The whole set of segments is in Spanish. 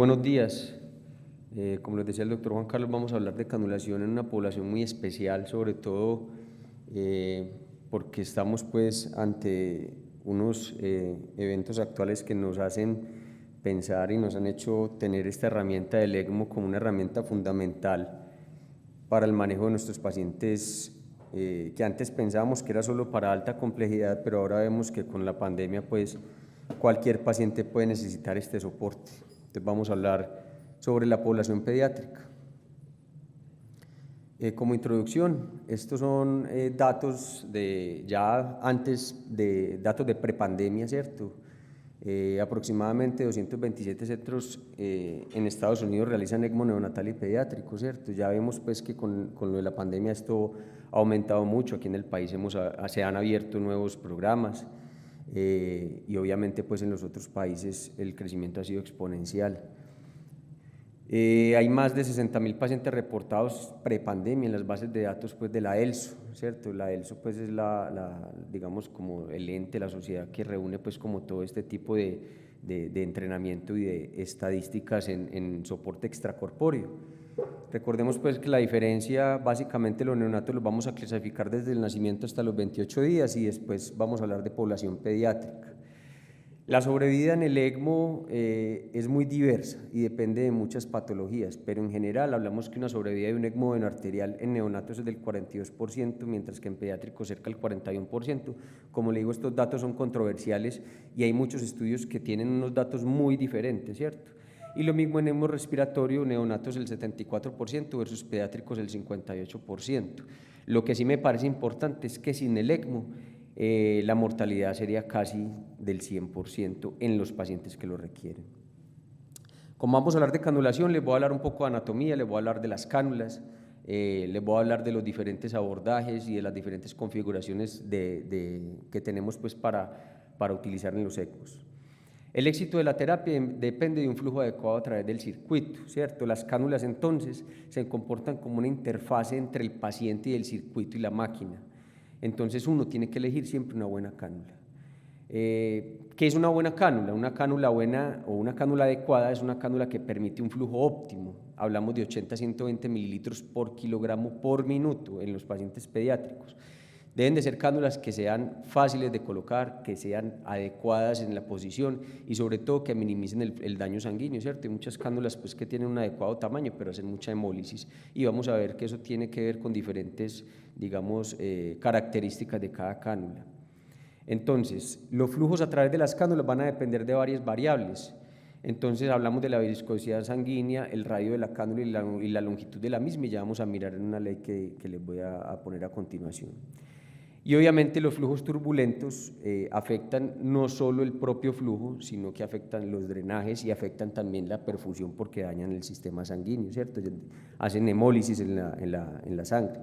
buenos días. Como les decía el doctor Juan Carlos, vamos a hablar de canulación en una población muy especial, sobre todo porque estamos pues ante unos eventos actuales que nos hacen pensar y nos han hecho tener esta herramienta del ECMO como una herramienta fundamental para el manejo de nuestros pacientes que antes pensábamos que era solo para alta complejidad, pero ahora vemos que con la pandemia pues cualquier paciente puede necesitar este soporte. Entonces vamos a hablar sobre la población pediátrica. Como introducción, estos son datos de ya antes de datos de prepandemia, ¿cierto? Aproximadamente 227 centros en Estados Unidos realizan ECMO neonatal y pediátrico, ¿cierto? Ya vemos pues que con lo de la pandemia esto ha aumentado mucho. Aquí en el país se han abierto nuevos programas y obviamente pues en los otros países el crecimiento ha sido exponencial. Hay más de 60.000 pacientes reportados prepandemia en las bases de datos pues, de la ELSO, ¿cierto? La ELSO pues, es digamos, como el ente, la sociedad que reúne pues, como todo este tipo de entrenamiento y de estadísticas en soporte extracorpóreo. Recordemos pues que la diferencia, básicamente los neonatos los vamos a clasificar desde el nacimiento hasta los 28 días y después vamos a hablar de población pediátrica. La sobrevida en el ECMO es muy diversa y depende de muchas patologías, pero en general hablamos que una sobrevida de un ECMO venoarterial en neonatos es del 42%, mientras que en pediátricos cerca del 41%. Como le digo, estos datos son controversiales y hay muchos estudios que tienen unos datos muy diferentes, ¿cierto? Y lo mismo en ECMO respiratorio, neonatos el 74% versus pediátricos el 58%. Lo que sí me parece importante es que sin el ECMO la mortalidad sería casi del 100% en los pacientes que lo requieren. Como vamos a hablar de canulación, les voy a hablar un poco de anatomía, les voy a hablar de las cánulas, les voy a hablar de los diferentes abordajes y de las diferentes configuraciones que tenemos pues, para utilizar en los ECMOs. El éxito de la terapia depende de un flujo adecuado a través del circuito, ¿cierto? Las cánulas entonces se comportan como una interfase entre el paciente y el circuito y la máquina. Entonces uno tiene que elegir siempre una buena cánula. ¿Qué es una buena cánula? Una cánula buena o una cánula adecuada es una cánula que permite un flujo óptimo. Hablamos de 80 a 120 mililitros por kilogramo por minuto en los pacientes pediátricos. Deben de ser cánulas que sean fáciles de colocar, que sean adecuadas en la posición y sobre todo que minimicen el daño sanguíneo, ¿cierto? Hay muchas cánulas pues, que tienen un adecuado tamaño pero hacen mucha hemólisis y vamos a ver que eso tiene que ver con diferentes, digamos, características de cada cánula. Entonces, los flujos a través de las cánulas van a depender de varias variables. Entonces hablamos de la viscosidad sanguínea, el radio de la cánula y la longitud de la misma y ya vamos a mirar en una ley que les voy a poner a continuación. Y obviamente los flujos turbulentos afectan no solo el propio flujo, sino que afectan los drenajes y afectan también la perfusión porque dañan el sistema sanguíneo, ¿cierto? Hacen hemólisis en la sangre.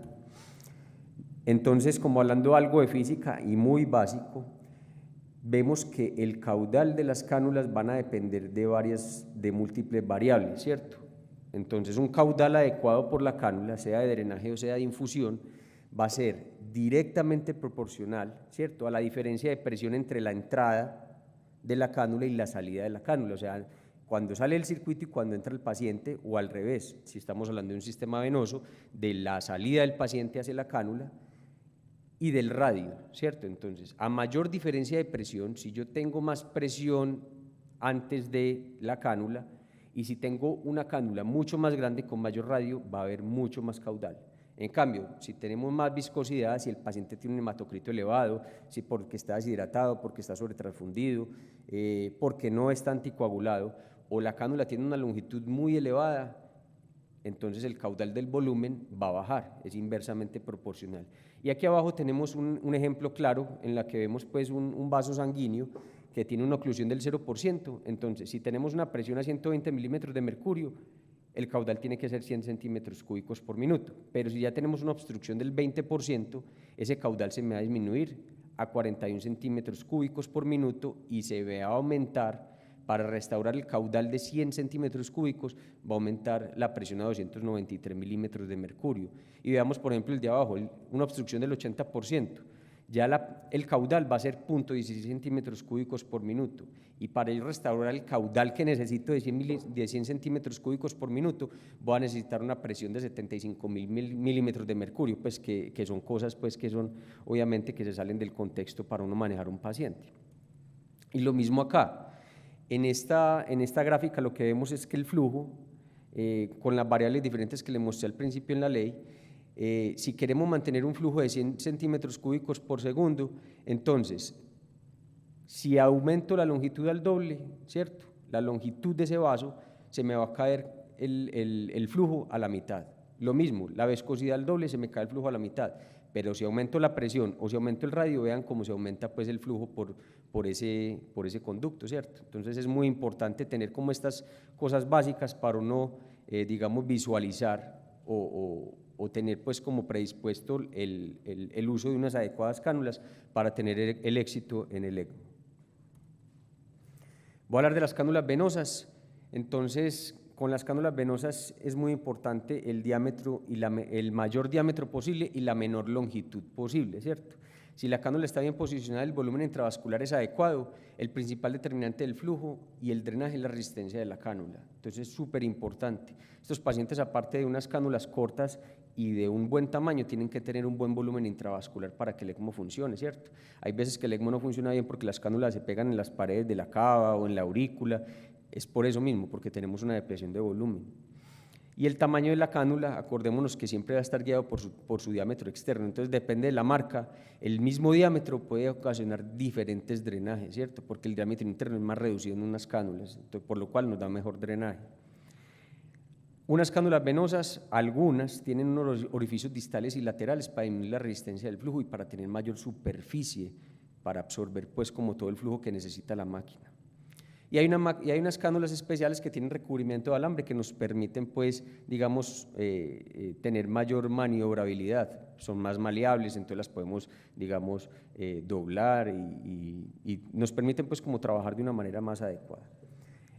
Entonces, como hablando algo de física y muy básico, vemos que el caudal de las cánulas van a depender de múltiples variables, ¿cierto? Entonces, un caudal adecuado por la cánula, sea de drenaje o sea de infusión, va a ser directamente proporcional, ¿cierto?, a la diferencia de presión entre la entrada de la cánula y la salida de la cánula, o sea, cuando sale el circuito y cuando entra el paciente, o al revés, si estamos hablando de un sistema venoso, de la salida del paciente hacia la cánula y del radio, ¿cierto? Entonces, a mayor diferencia de presión, si yo tengo más presión antes de la cánula y si tengo una cánula mucho más grande con mayor radio, va a haber mucho más caudal. En cambio, si tenemos más viscosidad, si el paciente tiene un hematocrito elevado, si porque está deshidratado, porque está sobretransfundido, porque no está anticoagulado, o la cánula tiene una longitud muy elevada, entonces el caudal del volumen va a bajar, es inversamente proporcional. Y aquí abajo tenemos un ejemplo claro en la que vemos pues un vaso sanguíneo que tiene una oclusión del 0%, entonces si tenemos una presión a 120 milímetros de mercurio, el caudal tiene que ser 100 centímetros cúbicos por minuto, pero si ya tenemos una obstrucción del 20%, ese caudal se me va a disminuir a 41 centímetros cúbicos por minuto y se va a aumentar, para restaurar el caudal de 100 centímetros cúbicos, va a aumentar la presión a 293 milímetros de mercurio. Y veamos, por ejemplo, el de abajo, una obstrucción del 80%. ya el caudal va a ser 0.16 centímetros cúbicos por minuto, y para yo restaurar el caudal que necesito de 100 centímetros cúbicos por minuto, voy a necesitar una presión de 75.000 milímetros de mercurio, pues que son cosas pues que son obviamente que se salen del contexto para uno manejar un paciente. Y lo mismo acá, en esta gráfica lo que vemos es que el flujo, con las variables diferentes que le mostré al principio en la ley, si queremos mantener un flujo de 100 centímetros cúbicos por segundo, entonces, si aumento la longitud al doble, ¿cierto? La longitud de ese vaso, se me va a caer el flujo a la mitad. Lo mismo, la viscosidad al doble, se me cae el flujo a la mitad, pero si aumento la presión o si aumento el radio, vean cómo se aumenta pues el flujo por ese conducto, ¿cierto? Entonces es muy importante tener como estas cosas básicas para uno, digamos, visualizar o tener pues como predispuesto el uso de unas adecuadas cánulas para tener el éxito en el ECMO. Voy a hablar de las cánulas venosas. Entonces, con las cánulas venosas es muy importante el diámetro y el mayor diámetro posible y la menor longitud posible, ¿cierto? Si la cánula está bien posicionada, el volumen intravascular es adecuado, el principal determinante del flujo y el drenaje es la resistencia de la cánula. Entonces es súper importante. Estos pacientes, aparte de unas cánulas cortas y de un buen tamaño, tienen que tener un buen volumen intravascular para que el ECMO funcione, ¿cierto? Hay veces que el ECMO no funciona bien porque las cánulas se pegan en las paredes de la cava o en la aurícula. Es por eso mismo, porque tenemos una depresión de volumen. Y el tamaño de la cánula, acordémonos que siempre va a estar guiado por su diámetro externo, entonces depende de la marca, el mismo diámetro puede ocasionar diferentes drenajes, ¿cierto? Porque el diámetro interno es más reducido en unas cánulas, entonces, por lo cual nos da mejor drenaje. Unas cánulas venosas, algunas, tienen unos orificios distales y laterales para disminuir la resistencia del flujo y para tener mayor superficie, para absorber pues como todo el flujo que necesita la máquina. Y hay unas cánulas especiales que tienen recubrimiento de alambre que nos permiten, pues, digamos, tener mayor maniobrabilidad, son más maleables, entonces las podemos, digamos, doblar y nos permiten, pues, como trabajar de una manera más adecuada.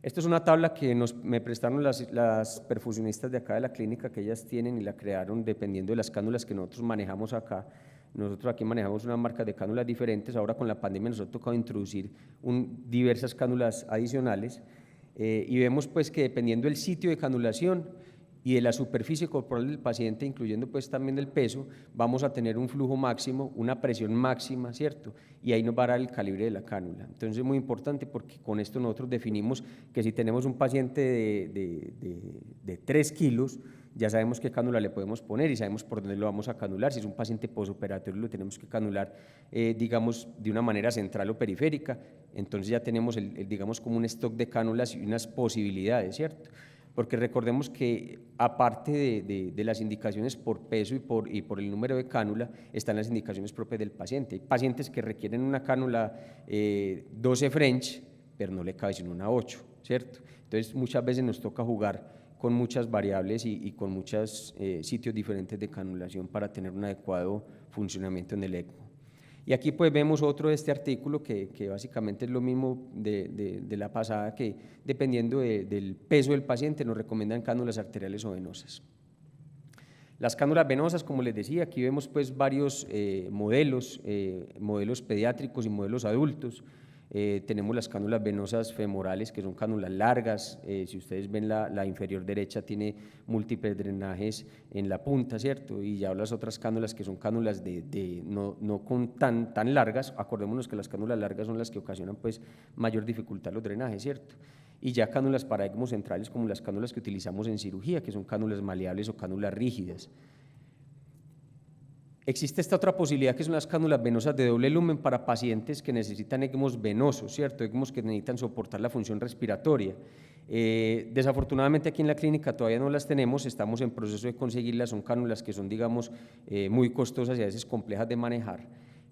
Esto es una tabla que me prestaron las perfusionistas de acá de la clínica, que ellas tienen y la crearon dependiendo de las cánulas que nosotros manejamos acá. Nosotros aquí manejamos una marca de cánulas diferentes, ahora con la pandemia nos ha tocado introducir diversas cánulas adicionales y vemos pues que dependiendo del sitio de canulación y de la superficie corporal del paciente, incluyendo pues también el peso, vamos a tener un flujo máximo, una presión máxima, ¿cierto? Y ahí nos va a dar el calibre de la cánula. Entonces es muy importante porque con esto nosotros definimos que si tenemos un paciente de 3 kilos, ya sabemos qué cánula le podemos poner y sabemos por dónde lo vamos a canular. Si es un paciente posoperatorio, lo tenemos que canular, digamos, de una manera central o periférica. Entonces ya tenemos, digamos, como un stock de cánulas y unas posibilidades, ¿cierto? Porque recordemos que aparte de las indicaciones por peso y por el número de cánula, están las indicaciones propias del paciente. Hay pacientes que requieren una cánula 12 French, pero no le cabe sino una 8, ¿cierto? Entonces muchas veces nos toca jugar con muchas variables y con muchos sitios diferentes de canulación para tener un adecuado funcionamiento en el ECMO. Y aquí pues vemos otro de este artículo que básicamente es lo mismo de la pasada, que dependiendo del peso del paciente nos recomiendan cánulas arteriales o venosas. Las cánulas venosas, como les decía, aquí vemos pues varios modelos pediátricos y modelos adultos. Tenemos las cánulas venosas femorales, que son cánulas largas. Si ustedes ven la inferior derecha tiene múltiples drenajes en la punta, ¿cierto? Y ya las otras cánulas que son cánulas no tan largas. Acordémonos que las cánulas largas son las que ocasionan pues mayor dificultad los drenajes, ¿cierto? Y ya cánulas para ECMO centrales, como las cánulas que utilizamos en cirugía, que son cánulas maleables o cánulas rígidas. Existe esta otra posibilidad, que son las cánulas venosas de doble lumen para pacientes que necesitan ECMOs venosos, ¿cierto? ECMOs que necesitan soportar la función respiratoria. Desafortunadamente aquí en la clínica todavía no las tenemos, estamos en proceso de conseguirlas. Son cánulas que son, digamos, muy costosas y a veces complejas de manejar,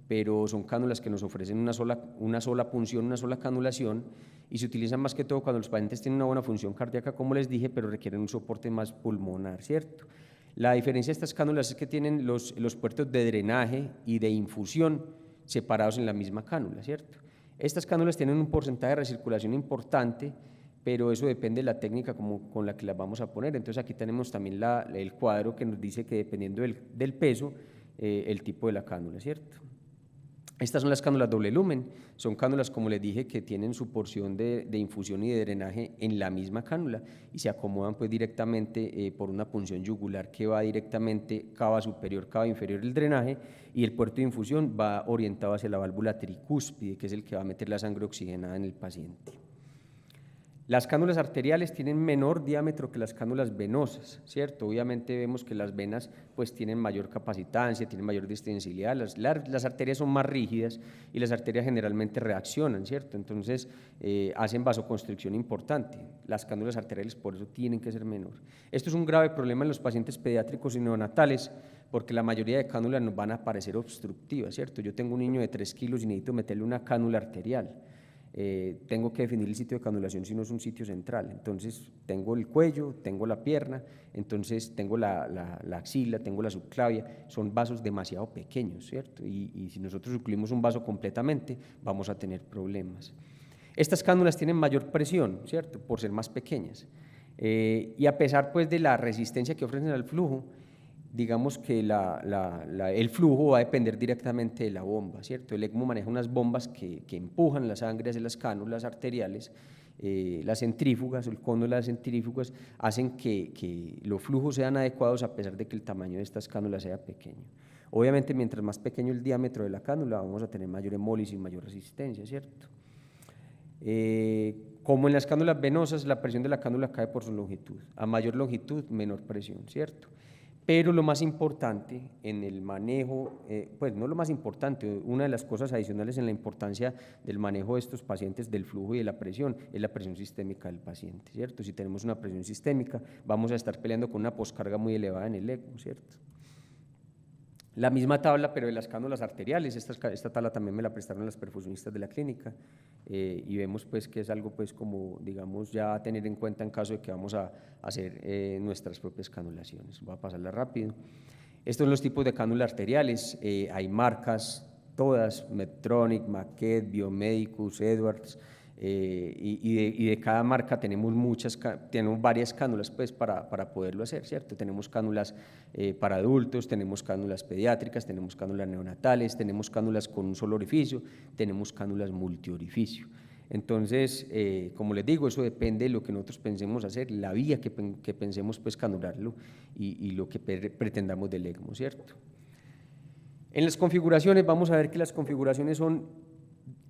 pero son cánulas que nos ofrecen una sola punción, una sola canulación, y se utilizan más que todo cuando los pacientes tienen una buena función cardíaca, como les dije, pero requieren un soporte más pulmonar, ¿cierto? La diferencia de estas cánulas es que tienen los puertos de drenaje y de infusión separados en la misma cánula, ¿cierto? Estas cánulas tienen un porcentaje de recirculación importante, pero eso depende de la técnica con la que las vamos a poner. Entonces aquí tenemos también el cuadro que nos dice que dependiendo del peso, el tipo de la cánula, ¿cierto? Estas son las cánulas doble lumen, son cánulas, como les dije, que tienen su porción de infusión y de drenaje en la misma cánula y se acomodan pues directamente por una punción yugular que va directamente cava superior, cava inferior el drenaje, y el puerto de infusión va orientado hacia la válvula tricúspide, que es el que va a meter la sangre oxigenada en el paciente. Las cánulas arteriales tienen menor diámetro que las cánulas venosas, ¿cierto? Obviamente vemos que las venas pues tienen mayor capacitancia, tienen mayor distensibilidad, las arterias son más rígidas y las arterias generalmente reaccionan, ¿cierto? Entonces hacen vasoconstricción importante. Las cánulas arteriales por eso tienen que ser menor. Esto es un grave problema en los pacientes pediátricos y neonatales porque la mayoría de cánulas nos van a parecer obstructivas, ¿cierto? Yo tengo un niño de 3 kilos y necesito meterle una cánula arterial. Tengo que definir el sitio de canulación si no es un sitio central, entonces tengo el cuello, tengo la pierna, entonces tengo la axila, tengo la subclavia, son vasos demasiado pequeños, ¿cierto? Y si nosotros ocluimos un vaso completamente, vamos a tener problemas. Estas cánulas tienen mayor presión, ¿cierto? Por ser más pequeñas, y a pesar pues de la resistencia que ofrecen al flujo, digamos que el flujo va a depender directamente de la bomba, ¿cierto? El ECMO maneja unas bombas que empujan la sangre hacia las cánulas arteriales, las centrífugas, el cono de las centrífugas hacen que los flujos sean adecuados a pesar de que el tamaño de estas cánulas sea pequeño. Obviamente, mientras más pequeño el diámetro de la cánula, vamos a tener mayor hemólisis y mayor resistencia, ¿cierto? Como en las cánulas venosas, la presión de la cánula cae por su longitud. A mayor longitud, menor presión, ¿cierto? Pero lo más importante en el manejo, pues no lo más importante, una de las cosas adicionales en la importancia del manejo de estos pacientes del flujo y de la presión es la presión sistémica del paciente, ¿cierto? Si tenemos una presión sistémica, vamos a estar peleando con una poscarga muy elevada en el ECMO, ¿cierto? La misma tabla, pero de las cánulas arteriales, esta tabla también me la prestaron las perfusionistas de la clínica, y vemos pues que es algo pues como digamos ya a tener en cuenta en caso de que vamos a hacer nuestras propias canulaciones. Voy a pasarla rápido. Estos son los tipos de cánulas arteriales, hay marcas todas, Medtronic, Maquet, Biomedicus, Edwards, y de cada marca tenemos varias cánulas pues para poderlo hacer, ¿cierto? Tenemos cánulas para adultos, tenemos cánulas pediátricas, tenemos cánulas neonatales, tenemos cánulas con un solo orificio, tenemos cánulas multiorificio. Entonces, como les digo, eso depende de lo que nosotros pensemos hacer, la vía que pensemos pues canularlo y lo que pretendamos del ECMO, ¿cierto? En las configuraciones vamos a ver que las configuraciones son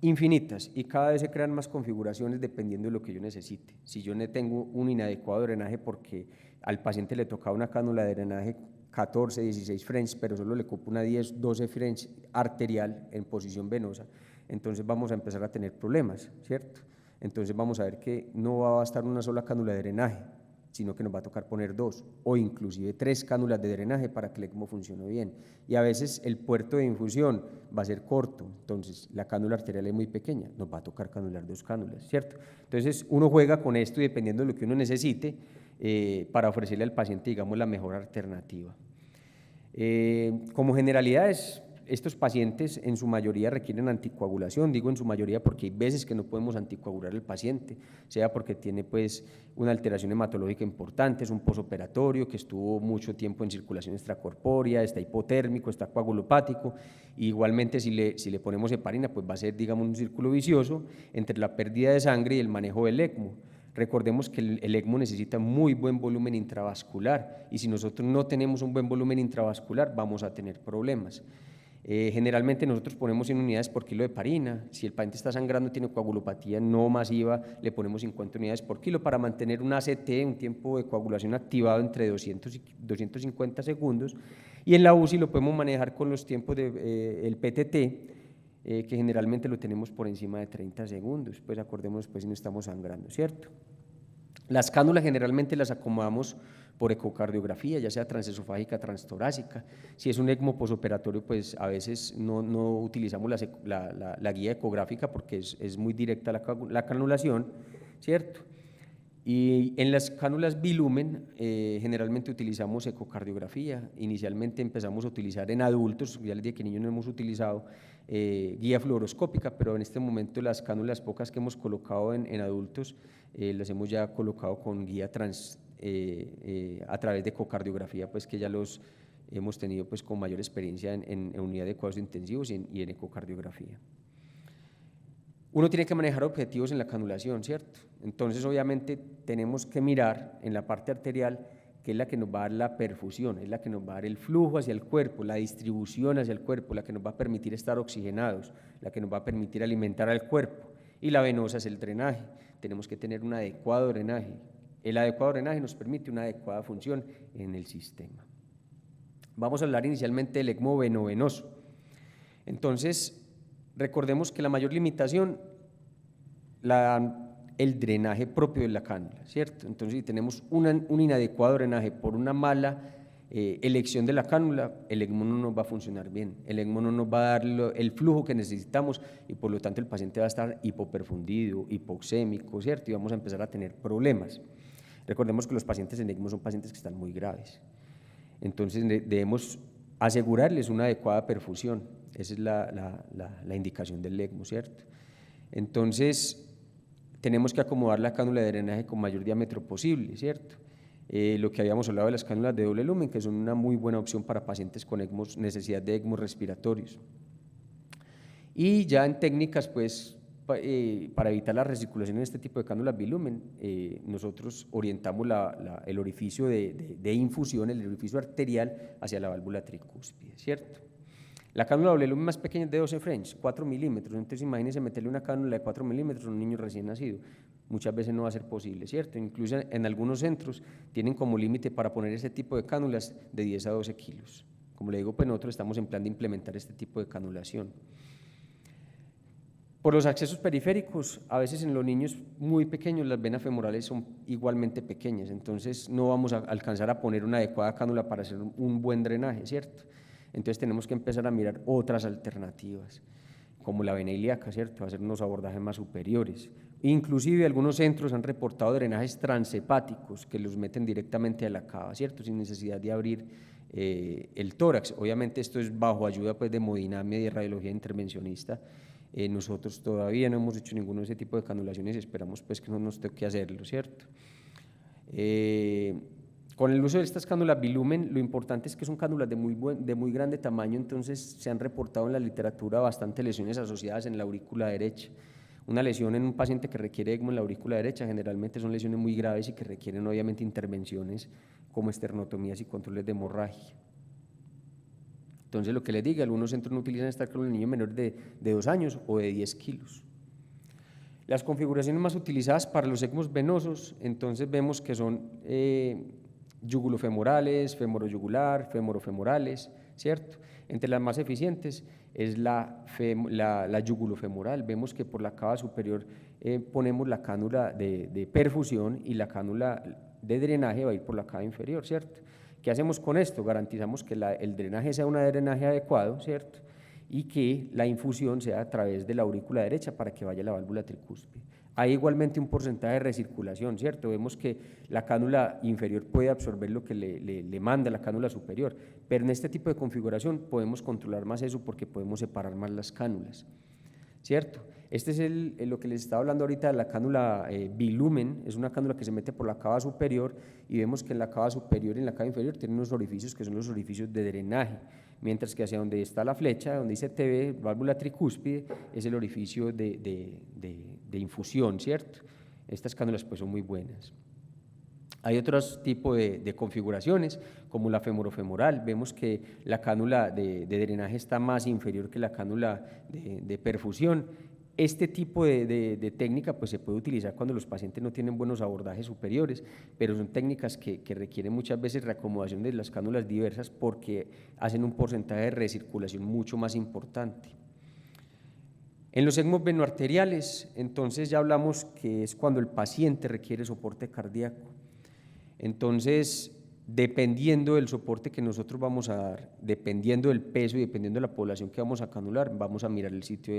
infinitas y cada vez se crean más configuraciones dependiendo de lo que yo necesite. Si yo tengo un inadecuado drenaje porque al paciente le tocaba una cánula de drenaje 14, 16 French, pero solo le cupo una 10, 12 French arterial en posición venosa, entonces vamos a empezar a tener problemas, ¿cierto? Entonces vamos a ver que no va a bastar una sola cánula de drenaje, sino que nos va a tocar poner 2 o inclusive 3 cánulas de drenaje para que el ECMO funcione bien. Y a veces el puerto de infusión va a ser corto, entonces la cánula arterial es muy pequeña, nos va a tocar canular 2 cánulas, ¿cierto? Entonces uno juega con esto y dependiendo de lo que uno necesite para ofrecerle al paciente, digamos, la mejor alternativa. Como generalidades, estos pacientes en su mayoría requieren anticoagulación, digo en su mayoría porque hay veces que no podemos anticoagular al paciente, sea porque tiene pues una alteración hematológica importante, es un posoperatorio que estuvo mucho tiempo en circulación extracorpórea, está hipotérmico, está coagulopático, igualmente si le ponemos heparina pues va a ser digamos un círculo vicioso entre la pérdida de sangre y el manejo del ECMO. Recordemos que el ECMO necesita muy buen volumen intravascular y si nosotros no tenemos un buen volumen intravascular vamos a tener problemas. Generalmente nosotros ponemos 100 unidades por kilo de heparina, si el paciente está sangrando, tiene coagulopatía no masiva, le ponemos 50 unidades por kilo para mantener un ACT, un tiempo de coagulación activado entre 200 y 250 segundos, y en la UCI lo podemos manejar con los tiempos del PTT, que generalmente lo tenemos por encima de 30 segundos, pues acordémonos pues si no estamos sangrando, ¿cierto? Las cánulas generalmente las acomodamos por ecocardiografía, ya sea transesofágica, transtorácica. Si es un ECMO posoperatorio, pues a veces no utilizamos la guía ecográfica porque es muy directa la canulación, ¿cierto? Y en las cánulas bilumen generalmente utilizamos ecocardiografía. Inicialmente empezamos a utilizar en adultos, ya les dije que en niños no hemos utilizado guía fluoroscópica, pero en este momento las cánulas pocas que hemos colocado en adultos las hemos ya colocado con guía a través de ecocardiografía, pues que ya los hemos tenido pues con mayor experiencia en unidad de cuidados intensivos y en ecocardiografía. Uno tiene que manejar objetivos en la canulación, ¿cierto? Entonces, obviamente, tenemos que mirar en la parte arterial, que es la que nos va a dar la perfusión, es la que nos va a dar el flujo hacia el cuerpo, la distribución hacia el cuerpo, la que nos va a permitir estar oxigenados, la que nos va a permitir alimentar al cuerpo. Y la venosa es el drenaje. Tenemos que tener un adecuado drenaje. El adecuado drenaje nos permite una adecuada función en el sistema. Vamos a hablar inicialmente del ECMO venovenoso. Entonces, recordemos que la mayor limitación la da el drenaje propio de la cánula, ¿cierto? Entonces, si tenemos un inadecuado drenaje por una mala elección de la cánula, el ECMO no nos va a funcionar bien, el ECMO no nos va a dar el flujo que necesitamos y por lo tanto el paciente va a estar hipoperfundido, hipoxémico, ¿cierto? Y vamos a empezar a tener problemas. Recordemos que los pacientes en ECMO son pacientes que están muy graves, entonces debemos asegurarles una adecuada perfusión. Esa es la indicación del ECMO, ¿cierto? Entonces, tenemos que acomodar la cánula de drenaje con mayor diámetro posible, ¿cierto? Lo que habíamos hablado de las cánulas de doble lumen, que son una muy buena opción para pacientes con ECMOs, necesidad de ECMOs respiratorios. Y ya en técnicas, pues, para evitar la recirculación en este tipo de cánulas bilumen, nosotros orientamos el orificio de infusión, el orificio arterial, hacia la válvula tricúspide, ¿cierto? La cánula doble lumen más pequeña es de 12 French, 4 milímetros, entonces imagínense meterle una cánula de 4 milímetros a un niño recién nacido, muchas veces no va a ser posible, ¿cierto? Incluso en algunos centros tienen como límite para poner ese tipo de cánulas de 10 a 12 kilos. Como le digo, pues nosotros estamos en plan de implementar este tipo de canulación. Por los accesos periféricos, a veces en los niños muy pequeños las venas femorales son igualmente pequeñas, entonces no vamos a alcanzar a poner una adecuada cánula para hacer un buen drenaje, ¿cierto? Entonces tenemos que empezar a mirar otras alternativas, como la vena ilíaca, ¿cierto? Hacer unos abordajes más superiores. Inclusive algunos centros han reportado drenajes transhepáticos que los meten directamente a la cava, ¿cierto? Sin necesidad de abrir el tórax. Obviamente esto es bajo ayuda pues, de hemodinamia y de radiología intervencionista. Nosotros todavía no hemos hecho ninguno de ese tipo de canulaciones y esperamos pues que no nos toque hacerlo, ¿cierto? Con el uso de estas cánulas bilumen, lo importante es que son cánulas de muy grande tamaño, entonces se han reportado en la literatura bastantes lesiones asociadas en la aurícula derecha. Una lesión en un paciente que requiere ECMO en la aurícula derecha generalmente son lesiones muy graves y que requieren obviamente intervenciones como esternotomías y controles de hemorragia. Entonces, lo que les diga, algunos centros no utilizan esta cánula en niños menores de 2 años o de 10 kilos. Las configuraciones más utilizadas para los ECMOs venosos, entonces vemos que son yugulofemorales, femoroyugular, femorofemorales, ¿cierto? Entre las más eficientes es la yugulofemoral. Vemos que por la cava superior ponemos la cánula de perfusión y la cánula de drenaje va a ir por la cava inferior, ¿cierto? ¿Qué hacemos con esto? Garantizamos que el drenaje sea un drenaje adecuado, ¿cierto? Y que la infusión sea a través de la aurícula derecha para que vaya a la válvula tricúspide. Hay igualmente un porcentaje de recirculación, ¿cierto? Vemos que la cánula inferior puede absorber lo que le manda la cánula superior, pero en este tipo de configuración podemos controlar más eso porque podemos separar más las cánulas, ¿cierto? Este es lo que les estaba hablando ahorita de la cánula bilumen, es una cánula que se mete por la cava superior y vemos que en la cava superior y en la cava inferior tiene unos orificios que son los orificios de drenaje, mientras que hacia donde está la flecha, donde dice TV, válvula tricúspide, es el orificio de infusión, ¿cierto? Estas cánulas pues son muy buenas. Hay otros tipos de configuraciones, como la femorofemoral. Vemos que la cánula de drenaje está más inferior que la cánula de perfusión. Este tipo de técnica pues, se puede utilizar cuando los pacientes no tienen buenos abordajes superiores, pero son técnicas que requieren muchas veces reacomodación de las cánulas diversas porque hacen un porcentaje de recirculación mucho más importante. En los ECMOs venoarteriales, entonces ya hablamos que es cuando el paciente requiere soporte cardíaco. Entonces, dependiendo del soporte que nosotros vamos a dar, dependiendo del peso y dependiendo de la población que vamos a canular, vamos a mirar el sitio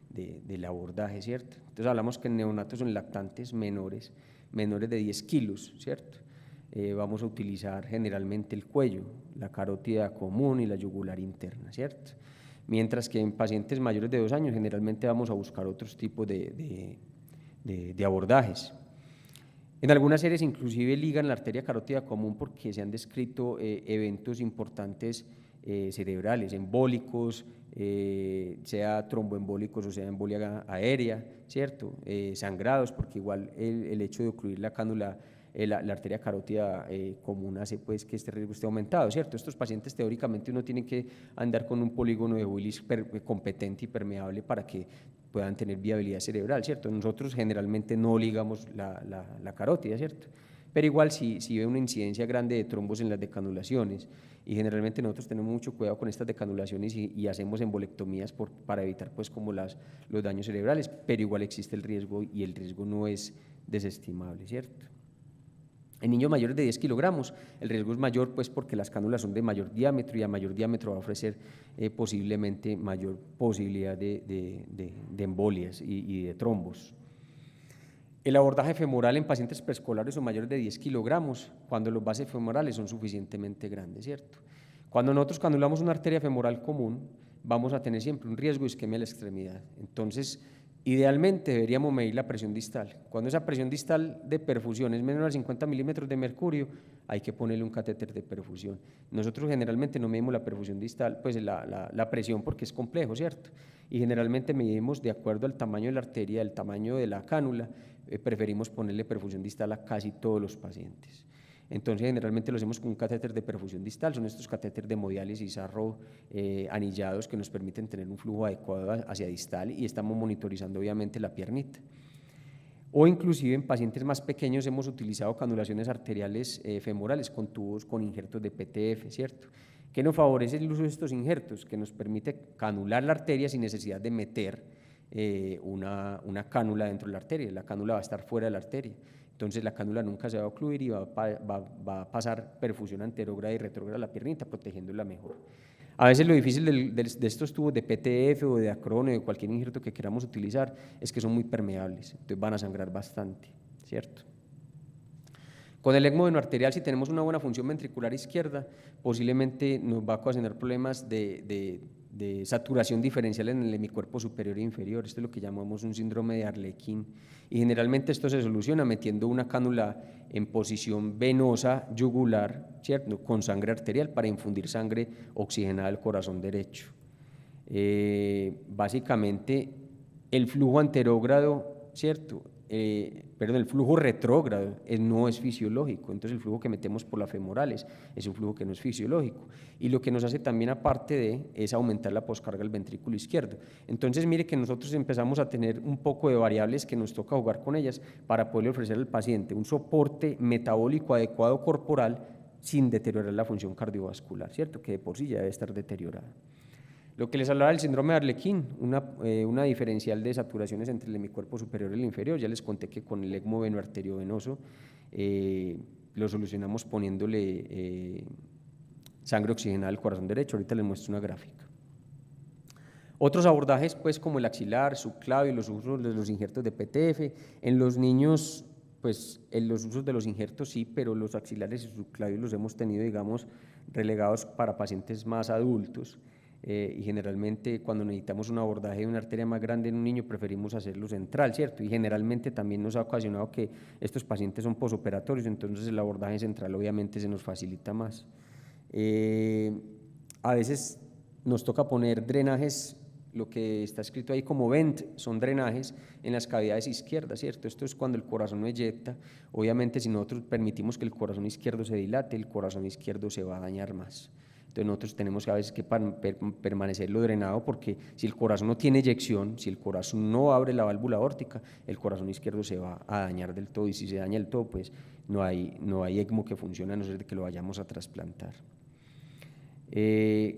del abordaje, ¿cierto? Entonces hablamos que en neonatos o en lactantes menores de 10 kilos, ¿cierto? Vamos a utilizar generalmente el cuello, la carótida común y la yugular interna, ¿cierto? Mientras que en pacientes mayores de 2 años generalmente vamos a buscar otros tipos de abordajes. En algunas series inclusive ligan la arteria carótida común porque se han descrito eventos importantes cerebrales, embólicos, sea tromboembólicos o sea embolia aérea, ¿cierto? Sangrados, porque igual el hecho de ocluir la cánula, la arteria carótida común hace pues que este riesgo esté aumentado, ¿cierto? Estos pacientes teóricamente uno tiene que andar con un polígono de Willis competente y permeable para que puedan tener viabilidad cerebral, ¿cierto? Nosotros generalmente no ligamos la carótida, ¿cierto? Pero igual si ve una incidencia grande de trombos en las decanulaciones, y generalmente nosotros tenemos mucho cuidado con estas decanulaciones y hacemos embolectomías para evitar pues como los daños cerebrales, pero igual existe el riesgo y el riesgo no es desestimable, ¿cierto? En niños mayores de 10 kilogramos, el riesgo es mayor pues porque las cánulas son de mayor diámetro y a mayor diámetro va a ofrecer posiblemente mayor posibilidad de embolias y de trombos. El abordaje femoral en pacientes preescolares o mayores de 10 kilogramos, cuando los bases femorales son suficientemente grandes, ¿cierto? Cuando nosotros canulamos una arteria femoral común, vamos a tener siempre un riesgo de isquemia de la extremidad. Entonces, idealmente deberíamos medir la presión distal. Cuando esa presión distal de perfusión es menor a 50 milímetros de mercurio, hay que ponerle un catéter de perfusión. Nosotros generalmente no medimos la perfusión distal, pues la presión porque es complejo, ¿cierto? Y generalmente medimos de acuerdo al tamaño de la arteria, el tamaño de la cánula, preferimos ponerle perfusión distal a casi todos los pacientes. Entonces, generalmente lo hacemos con un catéter de perfusión distal, son estos catéteres de hemodiálisis sarro anillados que nos permiten tener un flujo adecuado hacia distal y estamos monitorizando obviamente la piernita. O inclusive en pacientes más pequeños hemos utilizado canulaciones arteriales femorales con tubos con injertos de PTF, ¿cierto? ¿Qué nos favorece el uso de estos injertos? Que nos permite canular la arteria sin necesidad de meter una cánula dentro de la arteria, la cánula va a estar fuera de la arteria, entonces la cánula nunca se va a ocluir y va a pasar perfusión anterógrada y retrógrada a la piernita, protegiéndola mejor. A veces lo difícil de estos tubos de PTF o de Acrone o de cualquier injerto que queramos utilizar es que son muy permeables, entonces van a sangrar bastante, ¿cierto? Con el ECMO venoarterial, si tenemos una buena función ventricular izquierda, posiblemente nos va a ocasionar problemas de saturación diferencial en el hemicuerpo superior e inferior. Esto es lo que llamamos un síndrome de Arlequín. Y generalmente esto se soluciona metiendo una cánula en posición venosa yugular, ¿cierto?, con sangre arterial para infundir sangre oxigenada al corazón derecho. Básicamente, el flujo anterógrado, ¿cierto?, el flujo retrógrado no es fisiológico, entonces el flujo que metemos por las femorales es un flujo que no es fisiológico y lo que nos hace también aparte es aumentar la poscarga del ventrículo izquierdo. Entonces mire que nosotros empezamos a tener un poco de variables que nos toca jugar con ellas para poderle ofrecer al paciente un soporte metabólico adecuado corporal sin deteriorar la función cardiovascular, ¿cierto?, que de por sí ya debe estar deteriorada. Lo que les hablaba del síndrome de Arlequín, una diferencial de saturaciones entre el hemicuerpo superior y el inferior. Ya les conté que con el ECMO venoarteriovenoso lo solucionamos poniéndole sangre oxigenada al corazón derecho. Ahorita les muestro una gráfica. Otros abordajes, pues, como el axilar, subclavio y los usos de los injertos de PTF. En los niños, pues, en los usos de los injertos sí, pero los axilares y subclavios los hemos tenido, digamos, relegados para pacientes más adultos. Y generalmente cuando necesitamos un abordaje de una arteria más grande en un niño preferimos hacerlo central, ¿cierto? Y generalmente también nos ha ocasionado que estos pacientes son posoperatorios, entonces el abordaje central obviamente se nos facilita más. A veces nos toca poner drenajes, lo que está escrito ahí como vent, son drenajes en las cavidades izquierdas, ¿cierto? Esto es cuando el corazón no eyecta. Obviamente si nosotros permitimos que el corazón izquierdo se dilate, el corazón izquierdo se va a dañar más. Entonces nosotros tenemos a veces que permanecerlo drenado porque si el corazón no tiene eyección, si el corazón no abre la válvula aórtica, el corazón izquierdo se va a dañar del todo y si se daña del todo, pues no hay ECMO que funcione a no ser de que lo vayamos a trasplantar.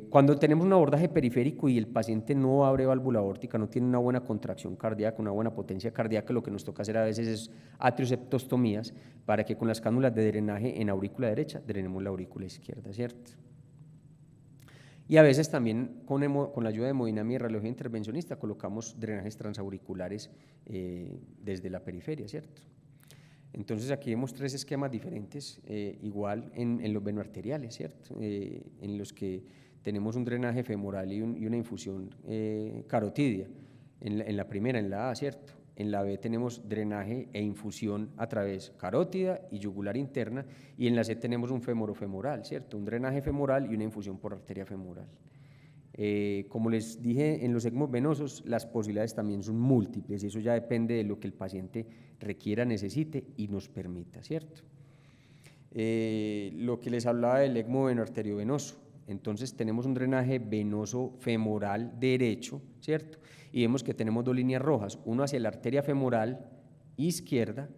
Cuando tenemos un abordaje periférico y el paciente no abre válvula aórtica, no tiene una buena contracción cardíaca, una buena potencia cardíaca, lo que nos toca hacer a veces es atrioseptostomías para que con las cánulas de drenaje en aurícula derecha drenemos la aurícula izquierda, ¿cierto? Y a veces también con la ayuda de hemodinamia y radiología intervencionista colocamos drenajes transauriculares desde la periferia, ¿cierto? Entonces aquí vemos tres esquemas diferentes, igual en los venoarteriales, ¿cierto? En los que tenemos un drenaje femoral y una infusión carotidia, en la primera, en la A, ¿cierto? en la B tenemos drenaje e infusión a través carótida y yugular interna, y en la C tenemos un femoral, ¿cierto? Un drenaje femoral y una infusión por arteria femoral. Como les dije, en los ECMO venosos las posibilidades también son múltiples, y eso ya depende de lo que el paciente requiera, necesite y nos permita, ¿cierto? Lo que les hablaba del ECMO veno-arteriovenoso. Entonces tenemos un drenaje venoso femoral derecho, ¿cierto? Y vemos que tenemos dos líneas rojas, uno hacia la arteria femoral izquierda,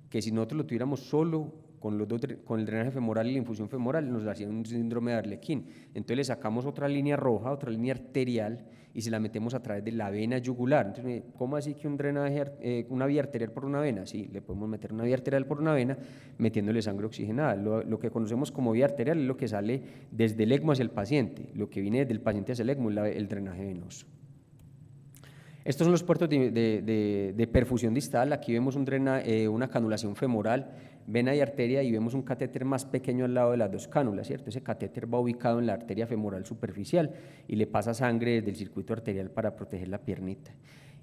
que si nosotros lo tuviéramos solo con el drenaje femoral y la infusión femoral, nos hacía un síndrome de Arlequín. Entonces le sacamos otra línea roja, otra línea arterial, y se la metemos a través de la vena yugular. Entonces, ¿cómo así que un drenaje, una vía arterial por una vena? Sí, le podemos meter una vía arterial por una vena metiéndole sangre oxigenada. Lo que conocemos como vía arterial es lo que sale desde el ECMO hacia el paciente, lo que viene desde el paciente hacia el ECMO es el drenaje venoso. Estos son los puertos de perfusión distal. Aquí vemos una canulación femoral, vena y arteria, y vemos un catéter más pequeño al lado de las dos cánulas, ¿cierto? Ese catéter va ubicado en la arteria femoral superficial y le pasa sangre desde el circuito arterial para proteger la piernita.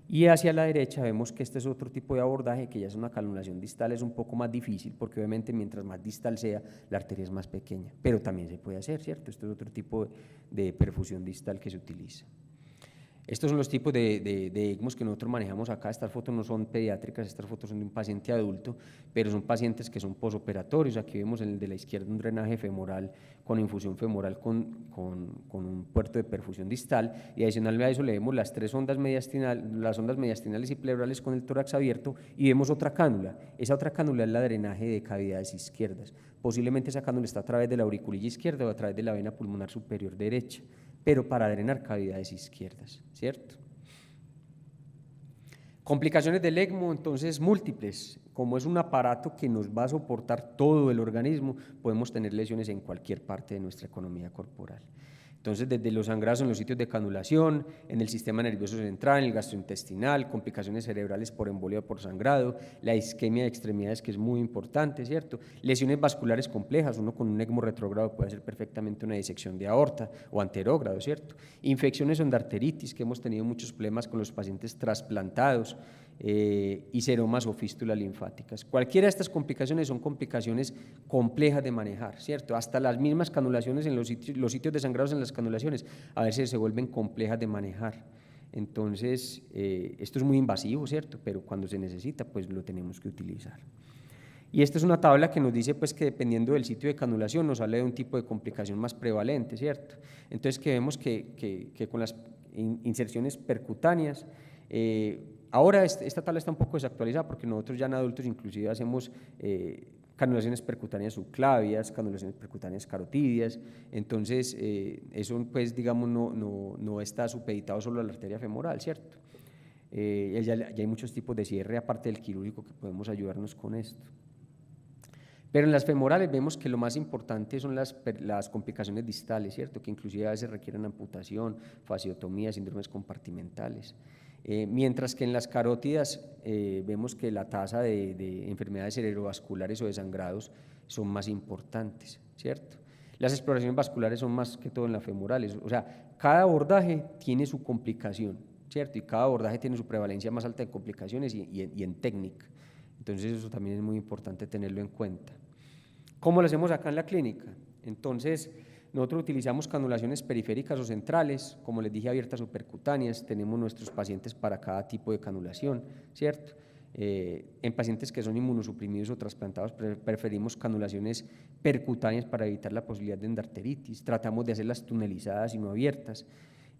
Y hacia la derecha vemos que este es otro tipo de abordaje, que ya es una canulación distal, es un poco más difícil porque obviamente mientras más distal sea, la arteria es más pequeña, pero también se puede hacer, ¿cierto? Este es otro tipo de perfusión distal que se utiliza. Estos son los tipos de ECMOs que nosotros manejamos acá. Estas fotos no son pediátricas, estas fotos son de un paciente adulto, pero son pacientes que son posoperatorios. Aquí vemos en el de la izquierda un drenaje femoral con infusión femoral con un puerto de perfusión distal, y adicional a eso le vemos las ondas mediastinales y pleurales con el tórax abierto, y vemos otra cánula. Esa otra cánula es la drenaje de cavidades izquierdas. Posiblemente esa cánula está a través de la auriculilla izquierda o a través de la vena pulmonar superior derecha, pero para drenar cavidades izquierdas, ¿cierto? Complicaciones del ECMO, entonces, múltiples. Como es un aparato que nos va a soportar todo el organismo, podemos tener lesiones en cualquier parte de nuestra economía corporal. Entonces, desde los sangrados en los sitios de canulación, en el sistema nervioso central, en el gastrointestinal, complicaciones cerebrales por embolia o por sangrado, la isquemia de extremidades, que es muy importante, ¿cierto? Lesiones vasculares complejas, uno con un ECMO retrógrado puede hacer perfectamente una disección de aorta o anterógrado, ¿cierto? Infecciones endarteritis, que hemos tenido muchos problemas con los pacientes trasplantados, y seromas o fístulas linfáticas. Cualquiera de estas complicaciones son complicaciones complejas de manejar, ¿cierto? Hasta las mismas canulaciones en los sitios de sangrados en las canulaciones a veces se vuelven complejas de manejar. Entonces, esto es muy invasivo, ¿cierto? Pero cuando se necesita, pues lo tenemos que utilizar. Y esta es una tabla que nos dice pues, que dependiendo del sitio de canulación nos sale de un tipo de complicación más prevalente, ¿cierto? Entonces, que vemos que con las inserciones percutáneas, ahora esta tabla está un poco desactualizada porque nosotros ya en adultos inclusive hacemos canulaciones percutáneas subclavias, canulaciones percutáneas carotidias. Entonces eso pues digamos no está supeditado solo a la arteria femoral, ¿cierto? Ya hay muchos tipos de cierre aparte del quirúrgico que podemos ayudarnos con esto. Pero en las femorales vemos que lo más importante son las complicaciones distales, ¿cierto? Que inclusive a veces requieren amputación, fasciotomía, síndromes compartimentales. Mientras que en las carótidas vemos que la tasa de enfermedades cerebrovasculares o de sangrados son más importantes, ¿cierto? Las exploraciones vasculares son más que todo en las femorales, o sea, cada abordaje tiene su complicación, ¿cierto? Y cada abordaje tiene su prevalencia más alta de complicaciones y en técnica. Entonces eso también es muy importante tenerlo en cuenta. ¿Cómo lo hacemos acá en la clínica? Entonces, nosotros utilizamos canulaciones periféricas o centrales, como les dije, abiertas o percutáneas. Tenemos nuestros pacientes para cada tipo de canulación, ¿cierto? En pacientes que son inmunosuprimidos o trasplantados preferimos canulaciones percutáneas para evitar la posibilidad de endarteritis. Tratamos de hacerlas tunelizadas y no abiertas.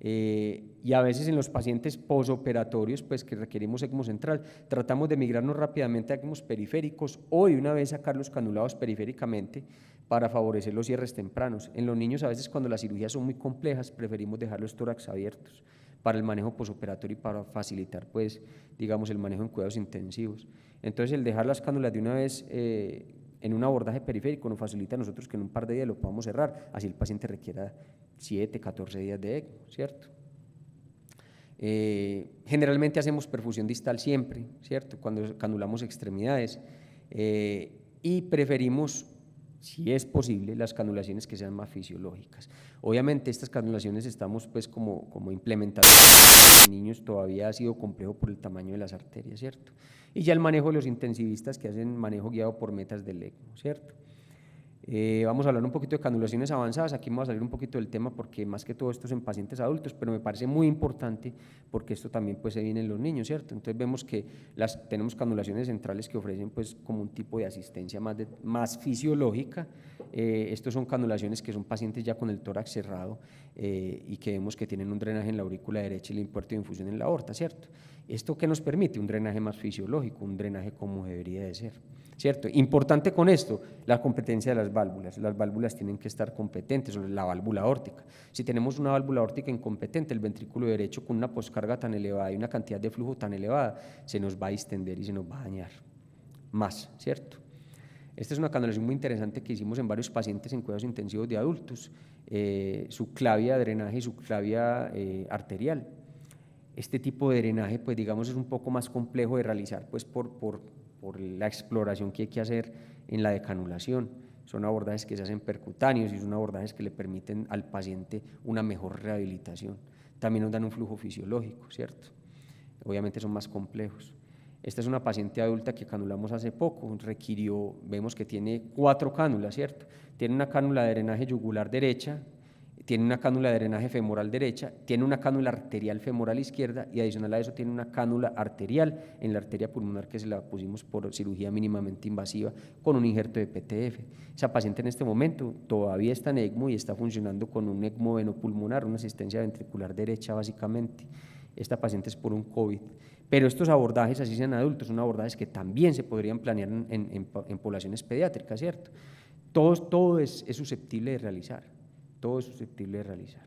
Y a veces en los pacientes posoperatorios, pues que requerimos ECMO central, tratamos de migrarnos rápidamente a ECMOs periféricos o de una vez sacar los canulados periféricamente para favorecer los cierres tempranos. En los niños a veces cuando las cirugías son muy complejas preferimos dejar los tórax abiertos para el manejo posoperatorio y para facilitar pues digamos el manejo en cuidados intensivos. Entonces el dejar las cánulas de una vez en un abordaje periférico nos facilita a nosotros que en un par de días lo podamos cerrar, así el paciente requiera 7, 14 días de ECMO, ¿cierto? Generalmente hacemos perfusión distal siempre, ¿cierto? Cuando canulamos extremidades, y preferimos si es posible, las canulaciones que sean más fisiológicas. Obviamente estas canulaciones estamos pues como implementando en niños, todavía ha sido complejo por el tamaño de las arterias, ¿cierto? Y ya el manejo de los intensivistas que hacen manejo guiado por metas del ECMO, ¿cierto? Vamos a hablar un poquito de canulaciones avanzadas, aquí vamos a salir un poquito del tema porque más que todo esto es en pacientes adultos, pero me parece muy importante porque esto también pues se viene en los niños, ¿cierto? Entonces vemos que tenemos canulaciones centrales que ofrecen pues como un tipo de asistencia más fisiológica. Estos son canulaciones que son pacientes ya con el tórax cerrado y que vemos que tienen un drenaje en la aurícula derecha y el puerto de infusión en la aorta, ¿cierto? ¿Esto qué nos permite? Un drenaje más fisiológico, un drenaje como debería de ser, ¿cierto? Importante con esto, la competencia de las válvulas tienen que estar competentes, sobre la válvula aórtica. Si tenemos una válvula aórtica incompetente, el ventrículo derecho con una poscarga tan elevada y una cantidad de flujo tan elevada, se nos va a distender y se nos va a dañar más, ¿cierto? Esta es una canulación muy interesante que hicimos en varios pacientes en cuidados intensivos de adultos, subclavia de drenaje y subclavia arterial. Este tipo de drenaje, pues digamos, es un poco más complejo de realizar, pues por la exploración que hay que hacer en la decanulación. Son abordajes que se hacen percutáneos y son abordajes que le permiten al paciente una mejor rehabilitación. También nos dan un flujo fisiológico, ¿cierto? Obviamente son más complejos. Esta es una paciente adulta que canulamos hace poco, vemos que tiene 4 cánulas, ¿cierto? Tiene una cánula de drenaje yugular derecha, tiene una cánula de drenaje femoral derecha, tiene una cánula arterial femoral izquierda y adicional a eso tiene una cánula arterial en la arteria pulmonar que se la pusimos por cirugía mínimamente invasiva con un injerto de PTF. Esa paciente en este momento todavía está en ECMO y está funcionando con un ECMO venopulmonar, una asistencia ventricular derecha básicamente. Esta paciente es por un COVID. Pero estos abordajes, así sean adultos, son abordajes que también se podrían planear en poblaciones pediátricas, ¿cierto? Todo es susceptible de realizar. Todo es susceptible de realizar.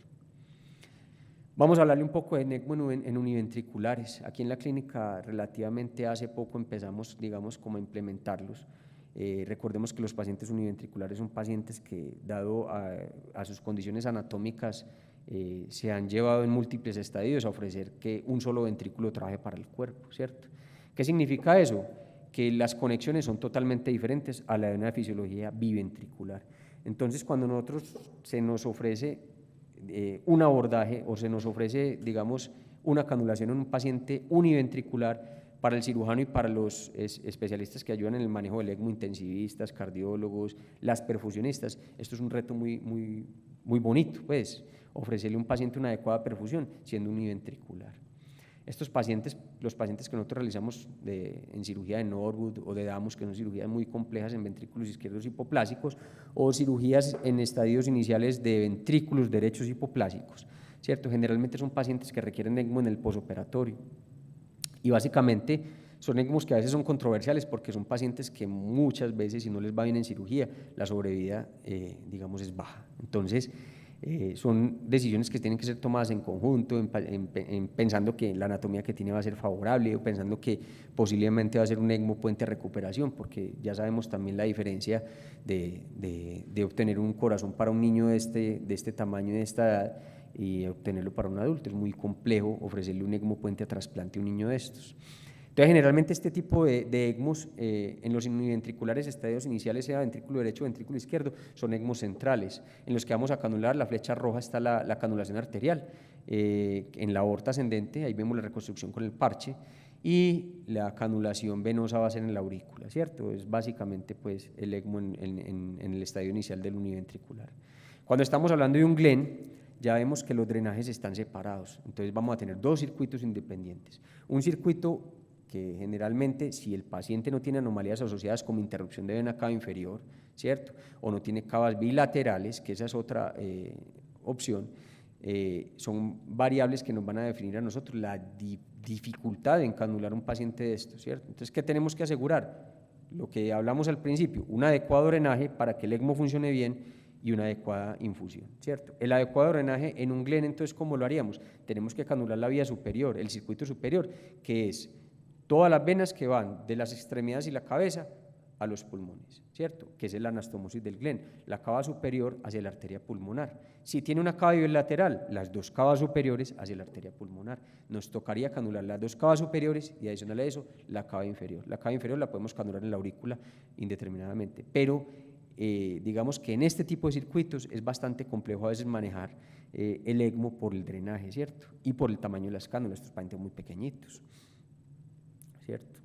Vamos a hablarle un poco de ECMO en univentriculares. Aquí en la clínica relativamente hace poco empezamos, digamos, como a implementarlos. Recordemos que los pacientes univentriculares son pacientes que, dado a sus condiciones anatómicas, se han llevado en múltiples estadios a ofrecer que un solo ventrículo trabaje para el cuerpo, ¿cierto? ¿Qué significa eso? Que las conexiones son totalmente diferentes a la de una fisiología biventricular. Entonces, cuando nosotros se nos ofrece un abordaje o se nos ofrece, digamos, una canulación en un paciente univentricular, para el cirujano y para los especialistas que ayudan en el manejo del ECMO, intensivistas, cardiólogos, las perfusionistas, esto es un reto muy bonito, pues, ofrecerle a un paciente una adecuada perfusión siendo univentricular. Estos pacientes, los pacientes que nosotros realizamos en cirugía de Norwood o de Damus, que son cirugías muy complejas en ventrículos izquierdos hipoplásicos o cirugías en estadios iniciales de ventrículos derechos hipoplásicos, ¿cierto? Generalmente son pacientes que requieren ECMO en el posoperatorio y básicamente son ECMOs que a veces son controversiales porque son pacientes que muchas veces, si no les va bien en cirugía, la sobrevida, digamos, es baja. Entonces, son decisiones que tienen que ser tomadas en conjunto, pensando que la anatomía que tiene va a ser favorable o pensando que posiblemente va a ser un ECMO puente de recuperación, porque ya sabemos también la diferencia de obtener un corazón para un niño de este tamaño, de esta edad, y obtenerlo para un adulto. Es muy complejo ofrecerle un ECMO puente a trasplante a un niño de estos. Entonces, generalmente este tipo de ECMOs en los univentriculares estadios iniciales, sea ventrículo derecho o ventrículo izquierdo, son ECMOs centrales, en los que vamos a canular. La flecha roja está la canulación arterial, en la aorta ascendente, ahí vemos la reconstrucción con el parche, y la canulación venosa va a ser en la aurícula, ¿cierto? Es básicamente pues, el ECMO en el estadio inicial del univentricular. Cuando estamos hablando de un GLEN, ya vemos que los drenajes están separados, entonces vamos a tener 2 circuitos independientes. Un circuito que generalmente, si el paciente no tiene anomalías asociadas como interrupción de vena cava inferior, ¿cierto? O no tiene cavas bilaterales, que esa es otra opción, son variables que nos van a definir a nosotros la dificultad de encanular un paciente de esto, ¿cierto? Entonces, ¿qué tenemos que asegurar? Lo que hablamos al principio, un adecuado drenaje para que el ECMO funcione bien y una adecuada infusión, ¿cierto? El adecuado drenaje en un GLEN, entonces, ¿cómo lo haríamos? Tenemos que canular la vía superior, el circuito superior, que es todas las venas que van de las extremidades y la cabeza a los pulmones, ¿cierto? Que es la anastomosis del GLEN, la cava superior hacia la arteria pulmonar. Si tiene una cava bilateral, las 2 cavas superiores hacia la arteria pulmonar. Nos tocaría canular las 2 cavas superiores y adicional a eso, la cava inferior. La cava inferior la podemos canular en la aurícula indeterminadamente, pero digamos que en este tipo de circuitos es bastante complejo a veces manejar el ECMO por el drenaje, ¿cierto? Y por el tamaño de las cánulas, estos pacientes muy pequeñitos, ¿cierto?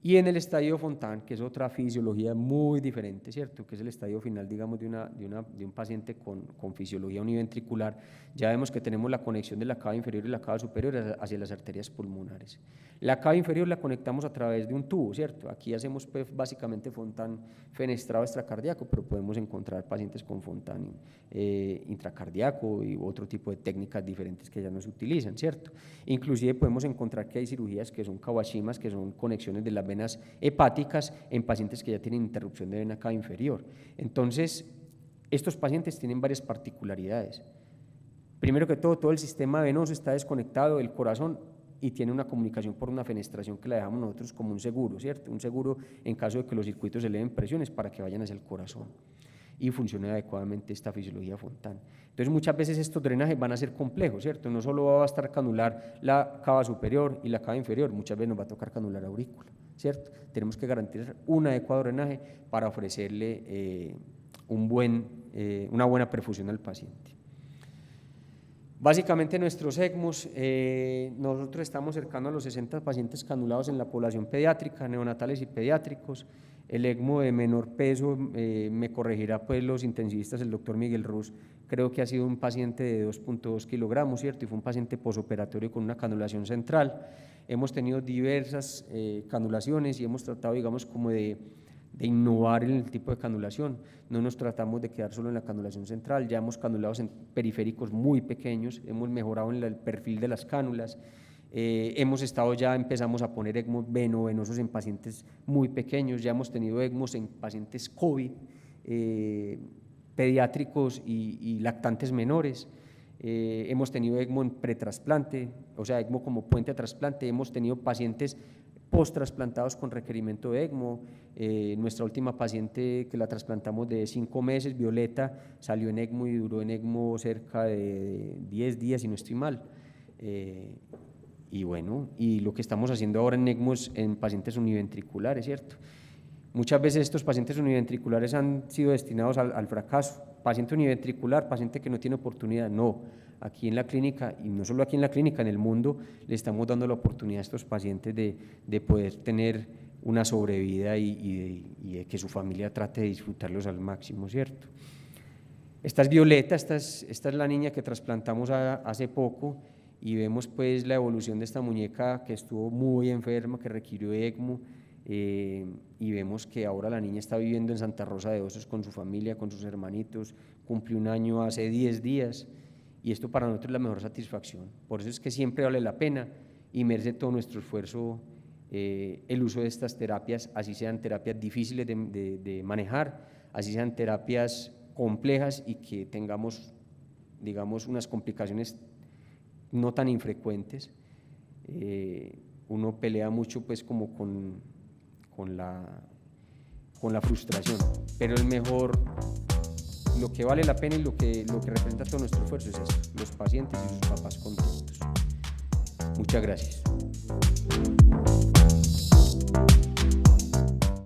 Y en el estadio Fontan, que es otra fisiología muy diferente, ¿cierto? Que es el estadio final, digamos, de un paciente con fisiología univentricular, ya vemos que tenemos la conexión de la cava inferior y la cava superior hacia las arterias pulmonares. La cava inferior la conectamos a través de un tubo, ¿cierto? Aquí hacemos pues, básicamente Fontan fenestrado extracardíaco, pero podemos encontrar pacientes con Fontan intracardíaco y otro tipo de técnicas diferentes que ya no se utilizan, ¿cierto? Inclusive podemos encontrar que hay cirugías que son kawashimas, que son conexiones de las venas hepáticas en pacientes que ya tienen interrupción de vena cava inferior. Entonces, estos pacientes tienen varias particularidades. Primero que todo el sistema venoso está desconectado del corazón y tiene una comunicación por una fenestración que la dejamos nosotros como un seguro, ¿cierto? Un seguro en caso de que los circuitos eleven presiones para que vayan hacia el corazón y funcione adecuadamente esta fisiología Fontan. Entonces, muchas veces estos drenajes van a ser complejos, ¿cierto? No solo va a bastar canular la cava superior y la cava inferior, muchas veces nos va a tocar canular aurícula, ¿cierto? Tenemos que garantizar un adecuado drenaje para ofrecerle una buena perfusión al paciente. Básicamente nuestros ECMOs, nosotros estamos cercanos a los 60 pacientes canulados en la población pediátrica, neonatales y pediátricos. El ECMO de menor peso, me corregirá pues los intensivistas, el doctor Miguel Ruz, creo que ha sido un paciente de 2.2 kilogramos, ¿cierto? Y fue un paciente posoperatorio con una canulación central. Hemos tenido diversas canulaciones y hemos tratado, digamos, como de innovar en el tipo de canulación. No nos tratamos de quedar solo en la canulación central, ya hemos canulado en periféricos muy pequeños, hemos mejorado en el perfil de las cánulas, empezamos a poner ECMOs venosos en pacientes muy pequeños, ya hemos tenido ECMOs en pacientes COVID, pediátricos y lactantes menores. Hemos tenido ECMO en pretrasplante, o sea, ECMO como puente a trasplante, hemos tenido pacientes post-trasplantados con requerimiento de ECMO. Nuestra última paciente que la trasplantamos de 5 meses, Violeta, salió en ECMO y duró en ECMO cerca de 10 días, si no estoy mal. Y bueno, y lo que estamos haciendo ahora en ECMO es en pacientes univentriculares, ¿cierto? Muchas veces estos pacientes univentriculares han sido destinados al fracaso. Paciente univentricular, paciente que no tiene oportunidad, no. Aquí en la clínica, y no solo aquí en la clínica, en el mundo, le estamos dando la oportunidad a estos pacientes de poder tener una sobrevida y de que su familia trate de disfrutarlos al máximo, ¿cierto? Esta es Violeta, esta es la niña que trasplantamos hace poco y vemos pues la evolución de esta muñeca que estuvo muy enferma, que requirió ECMO, y vemos que ahora la niña está viviendo en Santa Rosa de Osos con su familia, con sus hermanitos, cumplió 1 año hace 10 días y esto para nosotros es la mejor satisfacción. Por eso es que siempre vale la pena y merece todo nuestro esfuerzo el uso de estas terapias, así sean terapias difíciles de manejar, así sean terapias complejas y que tengamos, digamos, unas complicaciones no tan infrecuentes. Uno pelea mucho pues como con la frustración, pero el mejor, lo que vale la pena y lo que representa todo nuestro esfuerzo es eso, los pacientes y sus papás contentos. Muchas gracias.